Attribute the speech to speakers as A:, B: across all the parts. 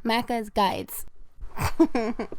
A: Macca's Guides.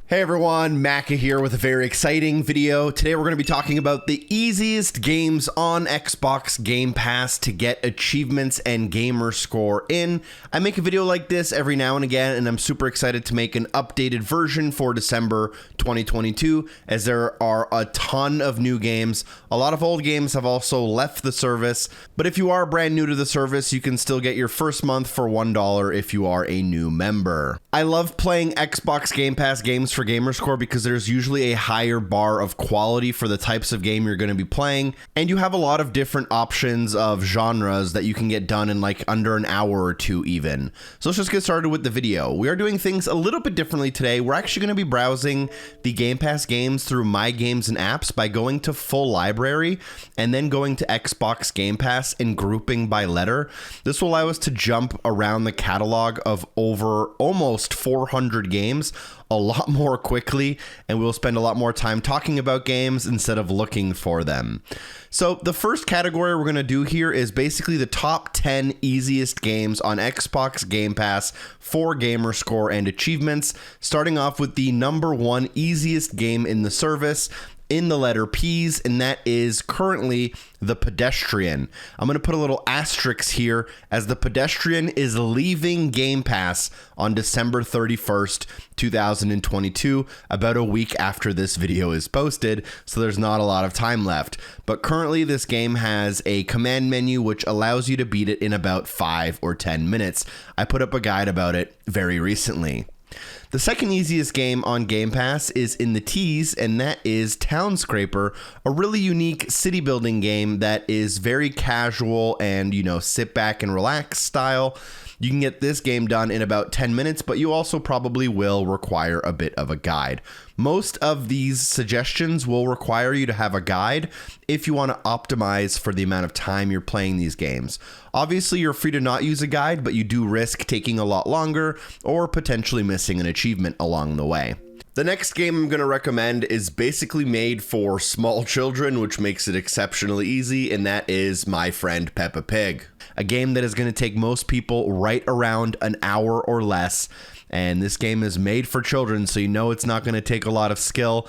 B: Hey everyone, Macca here with a very exciting video. Today we're going to be talking about the easiest games on Xbox Game Pass to get achievements and Gamerscore in. I make a video like this every now and again, and I'm super excited to make an updated version for December 2022, as there are a ton of new games. A lot of old games have also left the service, but if you are brand new to the service, you can still get your first month for $1 if you are a new member. I love playing Xbox Game Pass games for Gamerscore because there's usually a higher bar of quality for the types of game you're going to be playing, and you have a lot of different options of genres that you can get done in like under an hour or two even. So let's just get started with the video. We are doing things a little bit differently today. We're actually going to be browsing the Game Pass games through My Games and Apps by going to Full Library and then going to Xbox Game Pass and grouping by letter. This will allow us to jump around the catalog of over almost 400 games a lot more quickly, and we'll spend a lot more time talking about games instead of looking for them. So the first category we're going to do here is basically the top 10 easiest games on Xbox Game Pass for Gamerscore and achievements, starting off with the number one easiest game in the service, in the letter P's, and that is currently the Pedestrian. I'm going to put a little asterisk here as the Pedestrian is leaving Game Pass on December 31st, 2022, about a week after this video is posted, so there's not a lot of time left. But currently this game has a command menu which allows you to beat it in about 5 or 10 minutes. I put up a guide about it very recently. The second easiest game on Game Pass is in the T's, and that is Town Scraper, a really unique city building game that is very casual and, sit back and relax style. You can get this game done in about 10 minutes, but you also probably will require a bit of a guide. Most of these suggestions will require you to have a guide if you want to optimize for the amount of time you're playing these games. Obviously, you're free to not use a guide, but you do risk taking a lot longer or potentially missing an achievement along the way. The next game I'm going to recommend is basically made for small children, which makes it exceptionally easy, and that is My Friend Peppa Pig. A game that is going to take most people right around an hour or less. And this game is made for children, so it's not going to take a lot of skill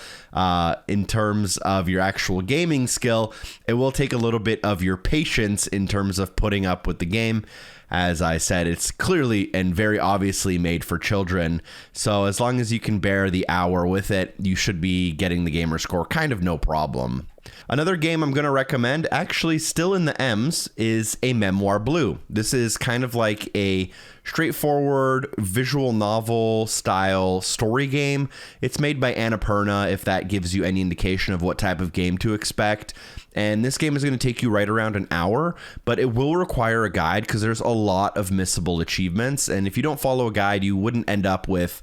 B: in terms of your actual gaming skill. It will take a little bit of your patience in terms of putting up with the game. As I said, it's clearly and very obviously made for children. So as long as you can bear the hour with it, you should be getting the Gamerscore kind of no problem. Another game I'm going to recommend, actually still in the M's, is A Memoir Blue. This is kind of like a straightforward visual novel style story game. It's made by Annapurna, if that gives you any indication of what type of game to expect. And this game is going to take you right around an hour, but it will require a guide because there's a lot of missable achievements. And if you don't follow a guide, you wouldn't end up with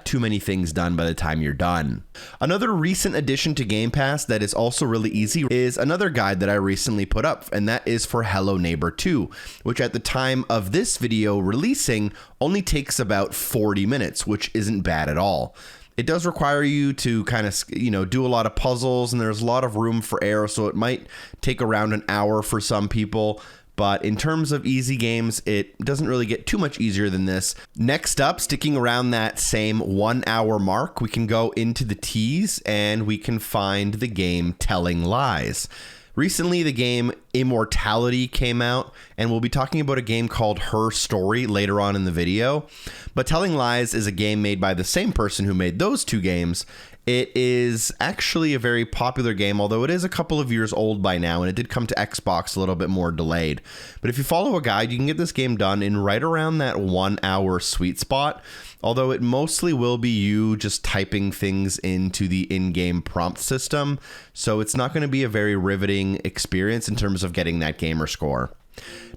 B: too many things done by the time you're done. Another recent addition to Game Pass that is also really easy is another guide that I recently put up, and that is for Hello Neighbor 2, which at the time of this video releasing only takes about 40 minutes, which isn't bad at all. It does require you to kind of, do a lot of puzzles, and there's a lot of room for error, so it might take around an hour for some people. But in terms of easy games, it doesn't really get too much easier than this. Next up, sticking around that same 1 hour mark, we can go into the T's and we can find the game Telling Lies. Recently, the game Immortality came out, and we'll be talking about a game called Her Story later on in the video. But Telling Lies is a game made by the same person who made those two games. It is actually a very popular game, although it is a couple of years old by now, and it did come to Xbox a little bit more delayed. But if you follow a guide, you can get this game done in right around that 1 hour sweet spot, although it mostly will be you just typing things into the in-game prompt system, so it's not going to be a very riveting experience in terms of getting that gamer score.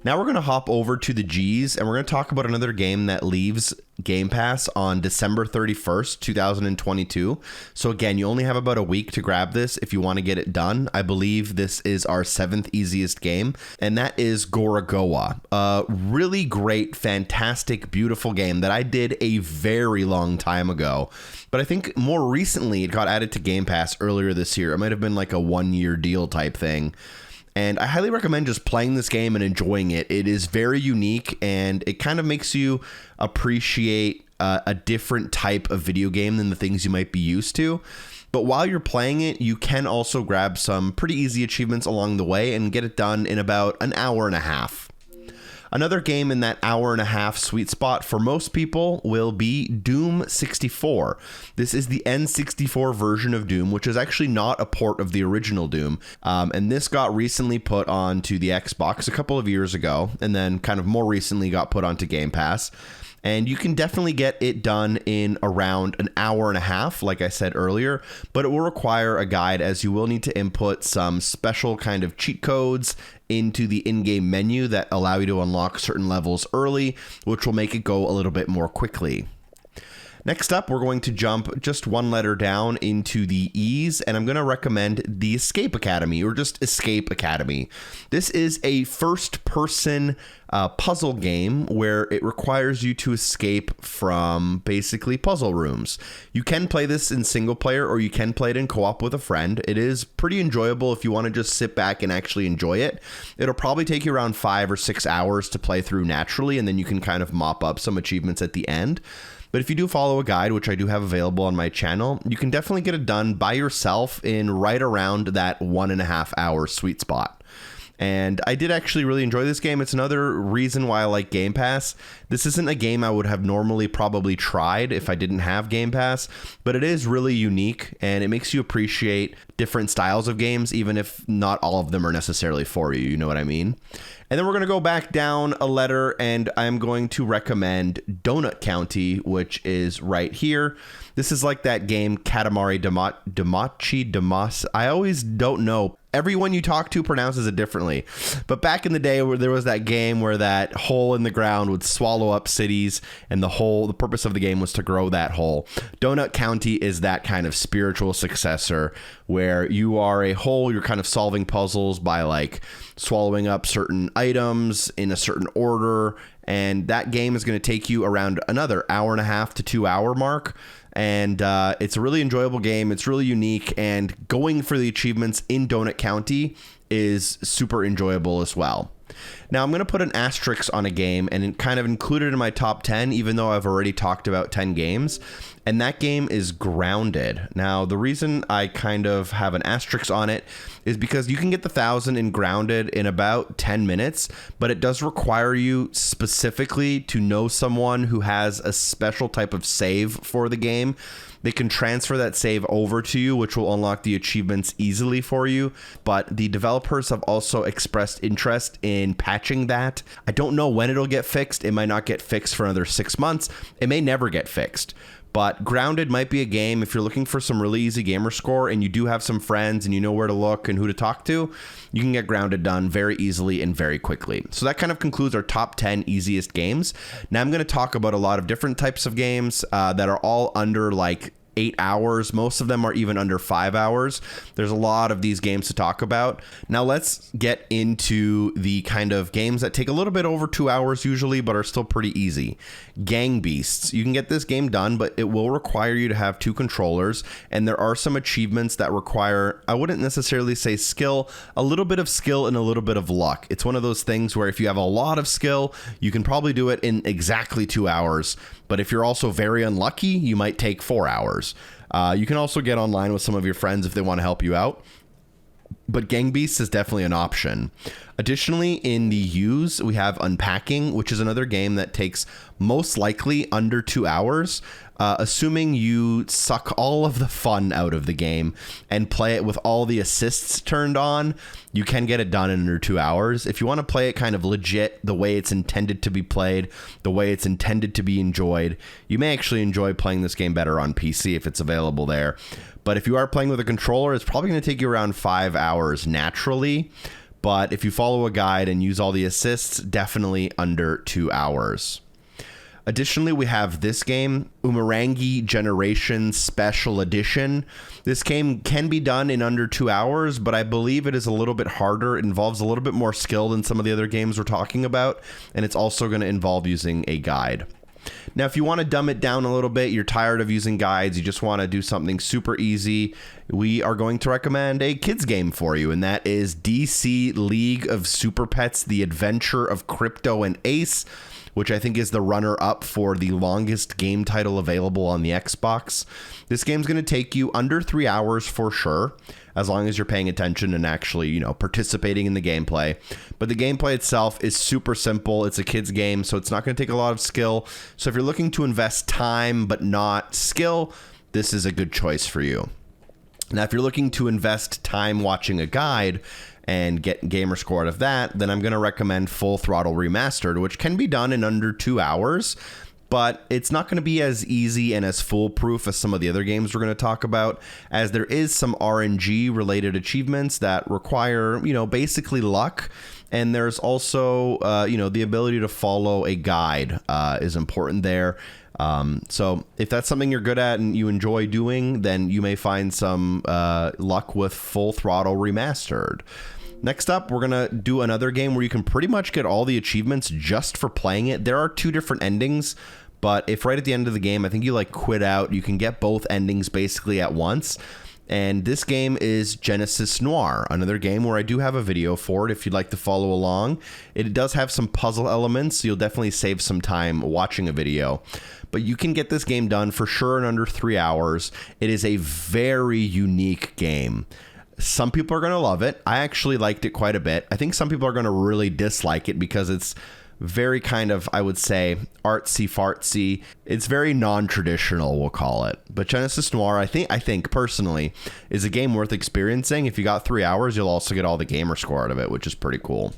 B: Now we're going to hop over to the G's, and we're going to talk about another game that leaves Game Pass on December 31st, 2022. So again, you only have about a week to grab this if you want to get it done. I believe this is our 7th easiest game, and that is Gorogoa. A really great, fantastic, beautiful game that I did a very long time ago. But I think more recently it got added to Game Pass earlier this year. It might have been like a 1-year deal type thing. And I highly recommend just playing this game and enjoying it. It is very unique, and it kind of makes you appreciate a different type of video game than the things you might be used to. But while you're playing it, you can also grab some pretty easy achievements along the way and get it done in about an hour and a half. Another game in that hour and a half sweet spot for most people will be Doom 64. This is the N64 version of Doom, which is actually not a port of the original Doom. And this got recently put onto the Xbox a couple of years ago, and then kind of more recently got put onto Game Pass. And you can definitely get it done in around an hour and a half, like I said earlier, but it will require a guide, as you will need to input some special kind of cheat codes into the in-game menu that allow you to unlock certain levels early, which will make it go a little bit more quickly. Next up, we're going to jump just one letter down into the E's, and I'm going to recommend the Escape Academy, or just Escape Academy. This is a first-person puzzle game where it requires you to escape from basically puzzle rooms. You can play this in single player, or you can play it in co-op with a friend. It is pretty enjoyable if you want to just sit back and actually enjoy it. It'll probably take you around 5 or 6 hours to play through naturally, and then you can kind of mop up some achievements at the end. But if you do follow a guide, which I do have available on my channel, you can definitely get it done by yourself in right around that 1.5 hour sweet spot. And I did actually really enjoy this game. It's another reason why I like Game Pass. This isn't a game I would have normally probably tried if I didn't have Game Pass, but it is really unique and it makes you appreciate different styles of games, even if not all of them are necessarily for you. You know what I mean? And then we're going to go back down a letter, and I'm going to recommend Donut County, which is right here. This is like that game Katamari Damacy. I always don't know. Everyone you talk to pronounces it differently. But back in the day where there was that game where that hole in the ground would swallow up cities, and the purpose of the game was to grow that hole. Donut County is that kind of spiritual successor where you are a hole, you're kind of solving puzzles by like swallowing up certain items in a certain order, and that game is going to take you around another 1.5 to 2 hour mark. And it's a really enjoyable game. It's really unique, and going for the achievements in Donut County is super enjoyable as well. Now, I'm going to put an asterisk on a game and kind of include it in my top 10, even though I've already talked about 10 games. And that game is Grounded. Now, the reason I kind of have an asterisk on it is because you can get the 1,000 in Grounded in about 10 minutes, but it does require you specifically to know someone who has a special type of save for the game. They can transfer that save over to you, which will unlock the achievements easily for you. But the developers have also expressed interest in patching that. I don't know when it'll get fixed. It might not get fixed for another 6 months. It may never get fixed. But Grounded might be a game if you're looking for some really easy gamer score and you do have some friends and you know where to look and who to talk to, you can get Grounded done very easily and very quickly. So that kind of concludes our top 10 easiest games. Now I'm going to talk about a lot of different types of games that are all under like 8 hours. Most of them are even under 5 hours. There's a lot of these games to talk about. Now let's get into the kind of games that take a little bit over 2 hours usually, but are still pretty easy. Gang Beasts. You can get this game done, but it will require you to have 2 controllers, and there are some achievements that require, I wouldn't necessarily say skill, a little bit of skill and a little bit of luck. It's one of those things where if you have a lot of skill, you can probably do it in exactly 2 hours. But if you're also very unlucky, you might take 4 hours. You can also get online with some of your friends if they want to help you out. But Gang Beasts is definitely an option. Additionally, in the U's, we have Unpacking, which is another game that takes most likely under 2 hours, assuming you suck all of the fun out of the game and play it with all the assists turned on. You can get it done in under 2 hours. If you want to play it kind of legit, the way it's intended to be played, the way it's intended to be enjoyed, you may actually enjoy playing this game better on PC if it's available there. But if you are playing with a controller, it's probably going to take you around 5 hours naturally. But if you follow a guide and use all the assists, definitely under 2 hours. Additionally, we have this game, Umurangi Generation Special Edition. This game can be done in under 2 hours, but I believe it is a little bit harder. It involves a little bit more skill than some of the other games we're talking about, and it's also going to involve using a guide. Now, if you want to dumb it down a little bit, you're tired of using guides, you just want to do something super easy, we are going to recommend a kids game for you, and that is DC League of Super Pets, The Adventure of Crypto and Ace, which I think is the runner-up for the longest game title available on the Xbox. This game's going to take you under 3 hours for sure, as long as you're paying attention and actually, you know, participating in the gameplay. But the gameplay itself is super simple. It's a kid's game, so it's not going to take a lot of skill. So if you're looking to invest time but not skill, this is a good choice for you. Now, if you're looking to invest time watching a guide and get Gamerscore out of that, then I'm going to recommend Full Throttle Remastered, which can be done in under 2 hours. But it's not going to be as easy and as foolproof as some of the other games we're going to talk about, as there is some RNG related achievements that require, you know, basically luck. And there's also, you know, the ability to follow a guide is important there. So if that's something you're good at and you enjoy doing, then you may find some luck with Full Throttle Remastered. Next up, we're going to do another game where you can pretty much get all the achievements just for playing it. There are 2 different endings, but if right at the end of the game, I think you like quit out, you can get both endings basically at once. And this game is Genesis Noir, another game where I do have a video for it if you'd like to follow along. It does have some puzzle elements, so you'll definitely save some time watching a video. But you can get this game done for sure in under 3 hours. It is a very unique game. Some people are going to love it. I actually liked it quite a bit. I think some people are going to really dislike it because it's very kind of, I would say, artsy fartsy. It's very non-traditional, we'll call it. But Genesis Noir, I think personally, is a game worth experiencing. If you got 3 hours, you'll also get all the gamer score out of it, which is pretty cool.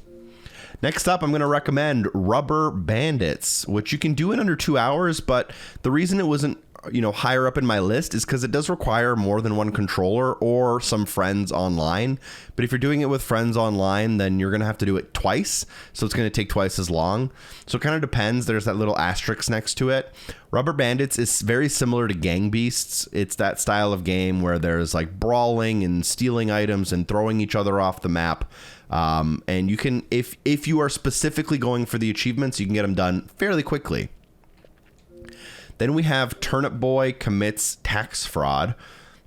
B: Next up, I'm going to recommend Rubber Bandits, which you can do in under 2 hours, but the reason it wasn't, you know, higher up in my list is because it does require more than one controller or some friends online. But if you're doing it with friends online, then you're going to have to do it twice. So it's going to take twice as long. So it kind of depends. There's that little asterisk next to it. Rubber Bandits is very similar to Gang Beasts. It's that style of game where there's like brawling and stealing items and throwing each other off the map. And you can, if you are specifically going for the achievements, you can get them done fairly quickly. Then we have Turnip Boy Commits Tax Fraud,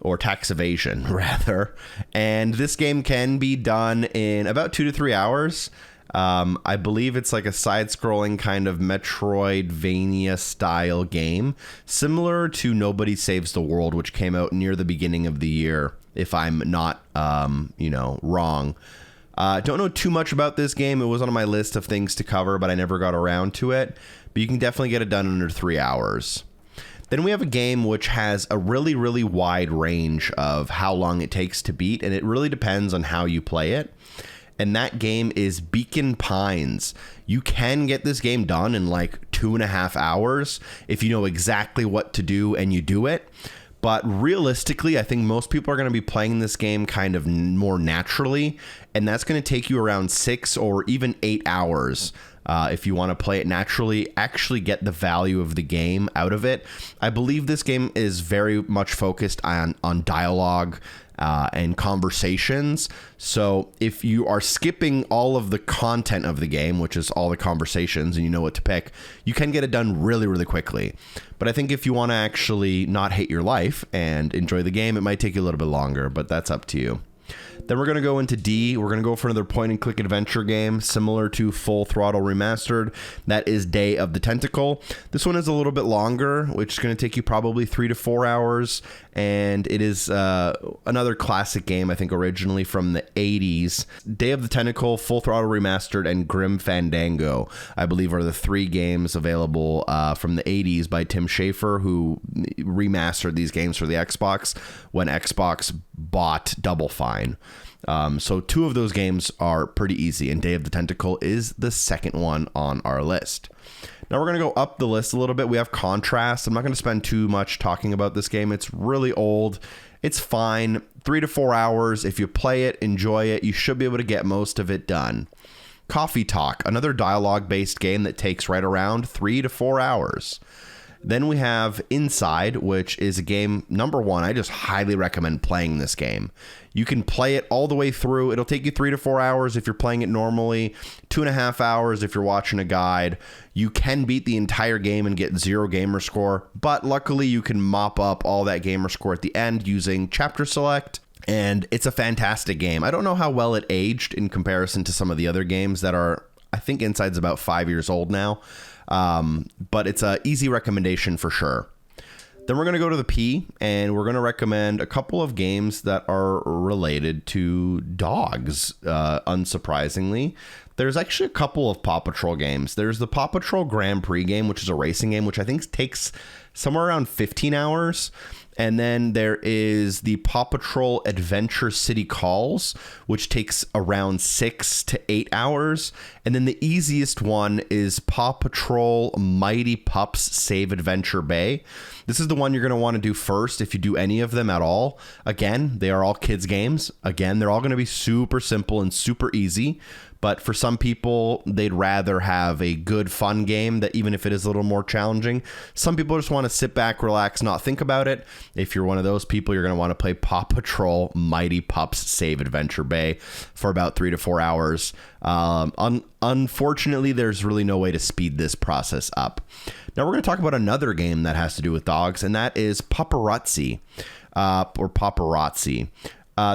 B: or tax evasion, rather. And this game can be done in about 2 to 3 hours. I believe it's like a side-scrolling kind of Metroidvania-style game, similar to Nobody Saves the World, which came out near the beginning of the year, if I'm not, you know, wrong. Don't know too much about this game. It was on my list of things to cover, but I never got around to it. But you can definitely get it done under 3 hours. Then we have a game which has a really, really wide range of how long it takes to beat, and it really depends on how you play it. And that game is Beacon Pines. You can get this game done in like 2.5 hours if you know exactly what to do and you do it. But realistically, I think most people are going to be playing this game kind of more naturally, and that's going to take you around 6 or even 8 hours. If you want to play it naturally, actually get the value of the game out of it. I believe this game is very much focused on dialogue and conversations. So if you are skipping all of the content of the game, which is all the conversations, and you know what to pick, you can get it done really, really quickly. But I think if you want to actually not hate your life and enjoy the game, it might take you a little bit longer, but that's up to you. Then we're going to go into D. We're going to go for another point-and-click adventure game similar to Full Throttle Remastered. That is Day of the Tentacle. This one is a little bit longer, which is going to take you probably 3 to 4 hours. And it is another classic game, I think, originally from the 80s. Day of the Tentacle, Full Throttle Remastered, and Grim Fandango, I believe, are the 3 games available from the 80s by Tim Schafer, who remastered these games for the Xbox when Xbox bought Double Fine. So 2 of those games are pretty easy, and Day of the Tentacle is the second one on our list. Now we're going to go up the list a little bit. We have Contrast. I'm not going to spend too much talking about this game. It's really old. It's fine. 3 to 4 hours. If you play it, enjoy it, you should be able to get most of it done. Coffee Talk, another dialogue-based game that takes right around 3 to 4 hours. Then we have Inside, which is a game, number 1, I just highly recommend playing this game. You can play it all the way through. It'll take you 3 to 4 hours if you're playing it normally, 2.5 hours if you're watching a guide. You can beat the entire game and get 0 gamer score, but luckily you can mop up all that gamer score at the end using Chapter Select. And it's a fantastic game. I don't know how well it aged in comparison to some of the other games that are, I think Inside's about 5 years old now. but it's a easy recommendation for sure. Then we're going to go to the P, and we're going to recommend a couple of games that are related to dogs, unsurprisingly. There's actually a couple of Paw Patrol games. There's the Paw Patrol Grand Prix game, which is a racing game, which I think takes somewhere around 15 hours. And then there is the Paw Patrol Adventure City Calls, which takes around 6 to 8 hours. And then the easiest one is Paw Patrol Mighty Pups Save Adventure Bay. This is the one you're going to want to do first if you do any of them at all. Again, they are all kids games. Again, they're all going to be super simple and super easy. But for some people, they'd rather have a good, fun game that even if it is a little more challenging. Some people just want to sit back, relax, not think about it. If you're one of those people, you're going to want to play Paw Patrol Mighty Pups Save Adventure Bay for about 3 to 4 hours. Unfortunately, there's really no way to speed this process up. Now we're going to talk about another game that has to do with dogs, and that is Paparazzi, or Paparazzi.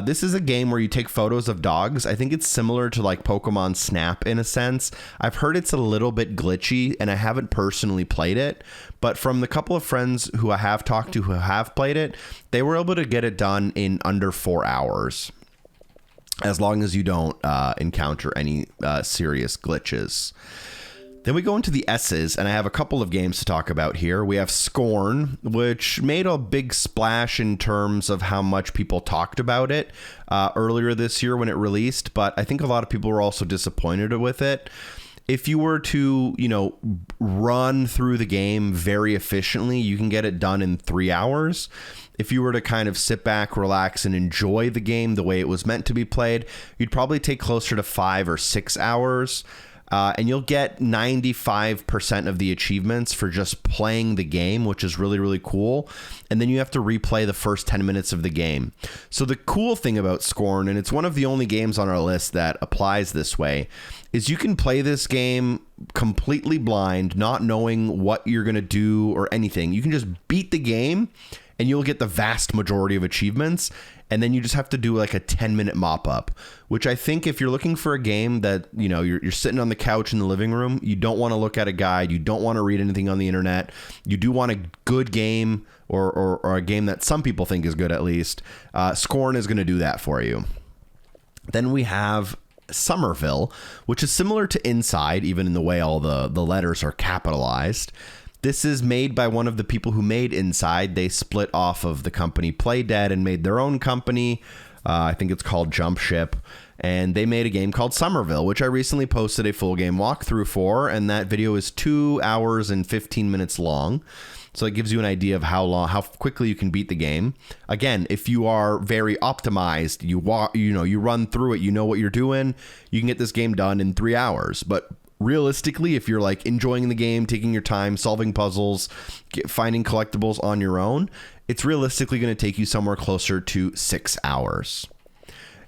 B: This is a game where you take photos of dogs. I think it's similar to like Pokemon Snap in a sense. I've heard it's a little bit glitchy, and I haven't personally played it, but from the couple of friends who I have talked to who have played it, they were able to get it done in under 4 hours, as long as you don't encounter any serious glitches. Then we go into the S's, and I have a couple of games to talk about here. We have Scorn, which made a big splash in terms of how much people talked about it earlier this year when it released, but I think a lot of people were also disappointed with it. If you were to, run through the game very efficiently, you can get it done in 3 hours. If you were to kind of sit back, relax, and enjoy the game the way it was meant to be played, you'd probably take closer to 5 or 6 hours. And you'll get 95% of the achievements for just playing the game, which is really, really cool. And then you have to replay the first 10 minutes of the game. So the cool thing about Scorn, and it's one of the only games on our list that applies this way, is you can play this game completely blind, not knowing what you're going to do or anything. You can just beat the game, and you'll get the vast majority of achievements. And then you just have to do like a 10-minute mop-up, which I think if you're looking for a game that, you're sitting on the couch in the living room, you don't want to look at a guide, you don't want to read anything on the internet, you do want a good game or a game that some people think is good at least, Scorn is going to do that for you. Then we have Somerville, which is similar to Inside, even in the way all the letters are capitalized. This is made by one of the people who made Inside. They split off of the company Playdead and made their own company. I think it's called Jump Ship. And they made a game called Somerville, which I recently posted a full game walkthrough for. And that video is 2 hours and 15 minutes long. So it gives you an idea of how quickly you can beat the game. Again, if you are very optimized, you run through it, you know what you're doing, you can get this game done in 3 hours. But realistically, if you're like enjoying the game, taking your time, solving puzzles, finding collectibles on your own, it's realistically going to take you somewhere closer to 6 hours.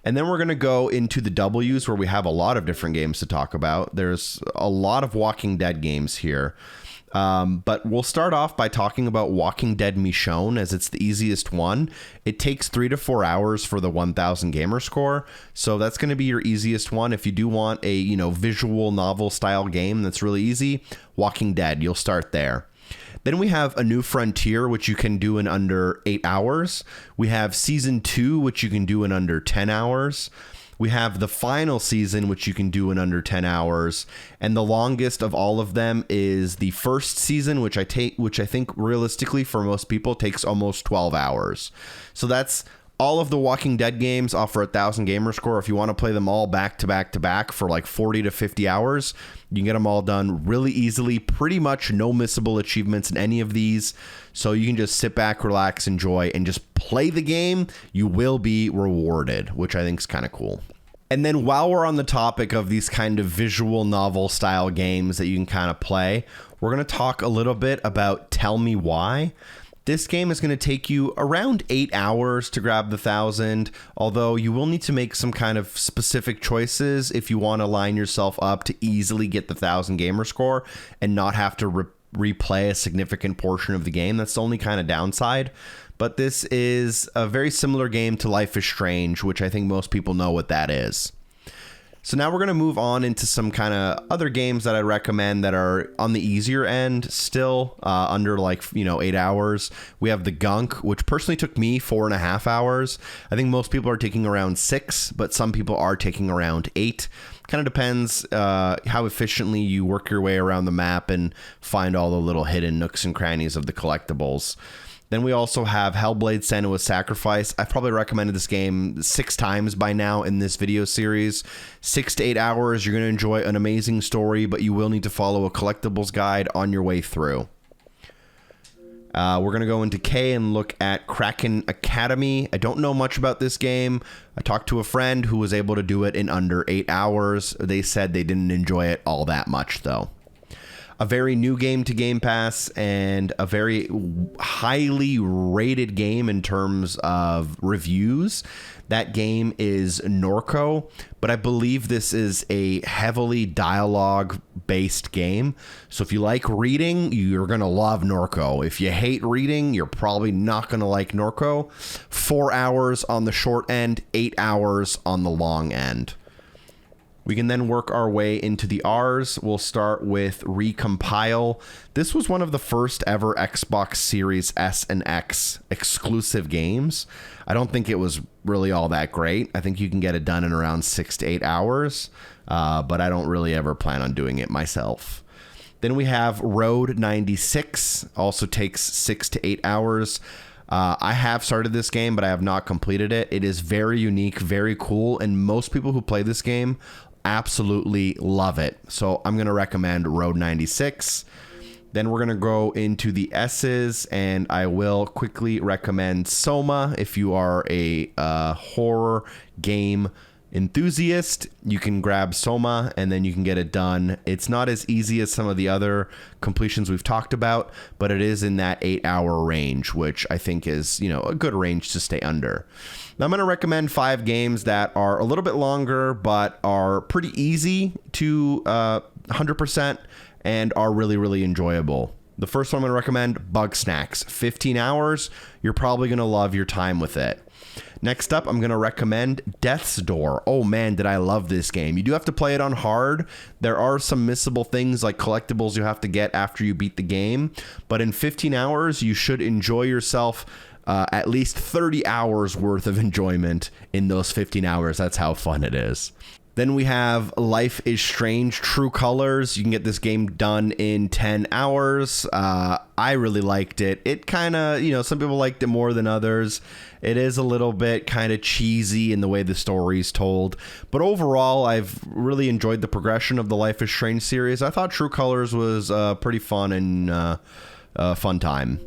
B: And then we're going to go into the W's, where we have a lot of different games to talk about. There's a lot of Walking Dead games here. But we'll start off by talking about Walking Dead Michonne, as it's the easiest one. It takes 3 to 4 hours for the 1000 gamer score. So that's going to be your easiest one. If you do want a, visual novel style game that's really easy, Walking Dead, you'll start there. Then we have A New Frontier, which you can do in under 8 hours. We have Season 2, which you can do in under 10 hours. We have the final season, which you can do in under 10 hours. And the longest of all of them is the first season, which I think realistically for most people takes almost 12 hours. So that's all of the Walking Dead games offer 1000 gamer score. If you want to play them all back to back to back for like 40 to 50 hours, you can get them all done really easily. Pretty much no missable achievements in any of these. So you can just sit back, relax, enjoy, and just play the game. You will be rewarded, which I think is kind of cool. And then while we're on the topic of these kind of visual novel style games that you can kind of play, we're going to talk a little bit about Tell Me Why. This game is going to take you around 8 hours to grab the 1000, although you will need to make some kind of specific choices if you want to line yourself up to easily get the 1000 gamer score and not have to replay a significant portion of the game. That's the only kind of downside. But this is a very similar game to Life is Strange, which I think most people know what that is. So now we're going to move on into some kind of other games that I recommend that are on the easier end still, under like, 8 hours. We have The Gunk, which personally took me 4.5 hours. I think most people are taking around 6, but some people are taking around 8. Kind of depends how efficiently you work your way around the map and find all the little hidden nooks and crannies of the collectibles. Then we also have Hellblade: Senua's Sacrifice. I've probably recommended this game 6 times by now in this video series. 6 to 8 hours. You're going to enjoy an amazing story, but you will need to follow a collectibles guide on your way through. We're going to go into K and look at Kraken Academy. I don't know much about this game. I talked to a friend who was able to do it in under 8 hours. They said they didn't enjoy it all that much, though. A very new game to Game Pass and a very highly rated game in terms of reviews. That game is Norco, but I believe this is a heavily dialogue-based game. So if you like reading, you're going to love Norco. If you hate reading, you're probably not going to like Norco. 4 hours on the short end, 8 hours on the long end. We can then work our way into the R's. We'll start with Recompile. This was one of the first ever Xbox Series S and X exclusive games. I don't think it was really all that great. I think you can get it done in around 6 to 8 hours, but I don't really ever plan on doing it myself. Then we have Road 96, also takes 6 to 8 hours. I have started this game, but I have not completed it. It is very unique, very cool, and most people who play this game absolutely love it. So I'm going to recommend Road 96. Then we're going to go into the S's, and I will quickly recommend Soma. If you are a horror game enthusiast, you can grab Soma and then you can get it done. It's not as easy as some of the other completions we've talked about, but it is in that 8-hour range, which I think is, a good range to stay under. Now I'm going to recommend 5 games that are a little bit longer, but are pretty easy to 100% and are really, really enjoyable. The first one I'm going to recommend, Bugsnax. 15 hours. You're probably going to love your time with it. Next up, I'm going to recommend Death's Door. Oh man, did I love this game. You do have to play it on hard. There are some missable things like collectibles you have to get after you beat the game. But in 15 hours, you should enjoy yourself at least 30 hours worth of enjoyment in those 15 hours. That's how fun it is. Then we have Life is Strange True Colors. You can get this game done in 10 hours. I really liked it. It kind of, some people liked it more than others. It is a little bit kind of cheesy in the way the story's told. But overall, I've really enjoyed the progression of the Life is Strange series. I thought True Colors was pretty fun and a fun time.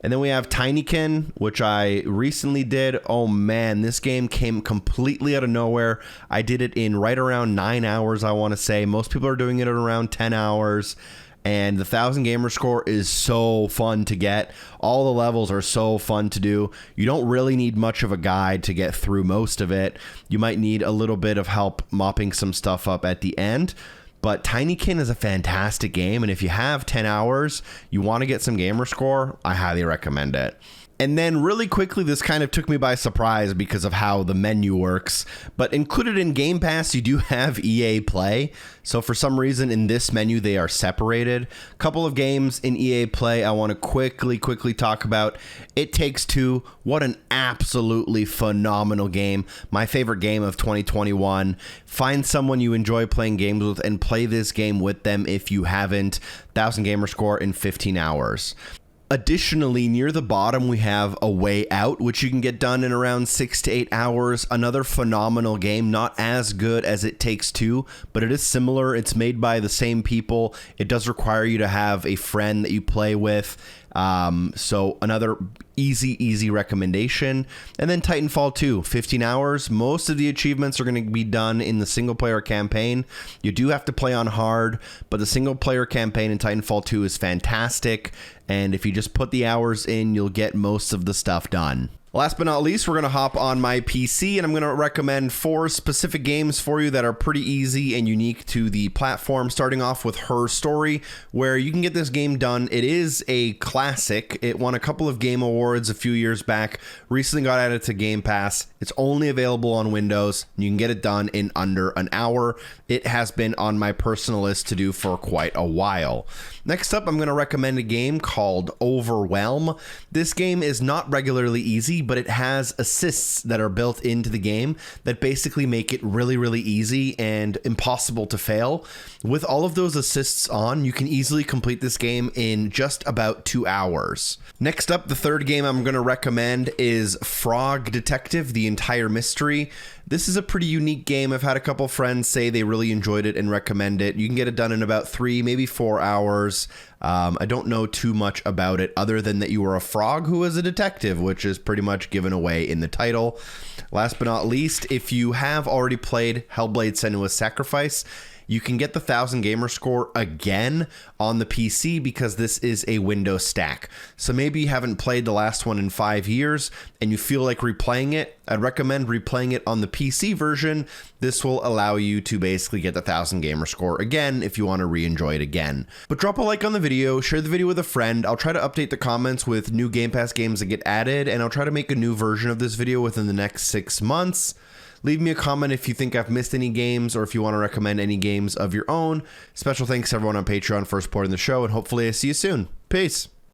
B: And then we have Tinykin, which I recently did. Oh man, this game came completely out of nowhere. I did it in right around 9 hours, I want to say. Most people are doing it at around 10 hours. And the 1000 Gamerscore is so fun to get. All the levels are so fun to do. You don't really need much of a guide to get through most of it. You might need a little bit of help mopping some stuff up at the end. But Tinykin is a fantastic game, and if you have 10 hours, you want to get some Gamerscore, I highly recommend it. And then really quickly, this kind of took me by surprise because of how the menu works. But included in Game Pass, you do have EA Play. So for some reason in this menu, they are separated. A couple of games in EA Play I want to quickly talk about. It Takes Two. What an absolutely phenomenal game. My favorite game of 2021. Find someone you enjoy playing games with and play this game with them if you haven't. 1000 Gamerscore in 15 hours. Additionally, near the bottom, we have A Way Out, which you can get done in around 6 to 8 hours. Another phenomenal game, not as good as It Takes Two, but it is similar. It's made by the same people. It does require you to have a friend that you play with. So another easy recommendation. And then Titanfall 2, 15 hours. Most of the achievements are going to be done in the single player campaign. You do have to play on hard, but the single player campaign in Titanfall 2 is fantastic. And if you just put the hours in, you'll get most of the stuff done. Last but not least, we're going to hop on my PC and I'm going to recommend 4 specific games for you that are pretty easy and unique to the platform, starting off with Her Story, where you can get this game done. It is a classic. It won a couple of game awards a few years back, recently got added to Game Pass. It's only available on Windows. You can get it done in under an hour. It has been on my personal list to do for quite a while. Next up, I'm going to recommend a game called Overwhelm. This game is not regularly easy, but it has assists that are built into the game that basically make it really, really easy and impossible to fail. With all of those assists on, you can easily complete this game in just about 2 hours. Next up, the third game I'm going to recommend is Frog Detective: The Entire Mystery. This is a pretty unique game. I've had a couple friends say they really enjoyed it and recommend it. You can get it done in about 3, maybe 4 hours. I don't know too much about it other than that you are a frog who is a detective, which is pretty much given away in the title. Last but not least, if you have already played Hellblade: Senua's Sacrifice, you can get the 1000 gamer score again on the PC because this is a Windows stack. So maybe you haven't played the last one in 5 years and you feel like replaying it. I'd recommend replaying it on the PC version. This will allow you to basically get the 1000 gamer score again if you want to re-enjoy it again. But drop a like on the video, share the video with a friend. I'll try to update the comments with new Game Pass games that get added, and I'll try to make a new version of this video within the next 6 months. Leave me a comment if you think I've missed any games or if you want to recommend any games of your own. Special thanks to everyone on Patreon for supporting the show, and hopefully I see you soon. Peace.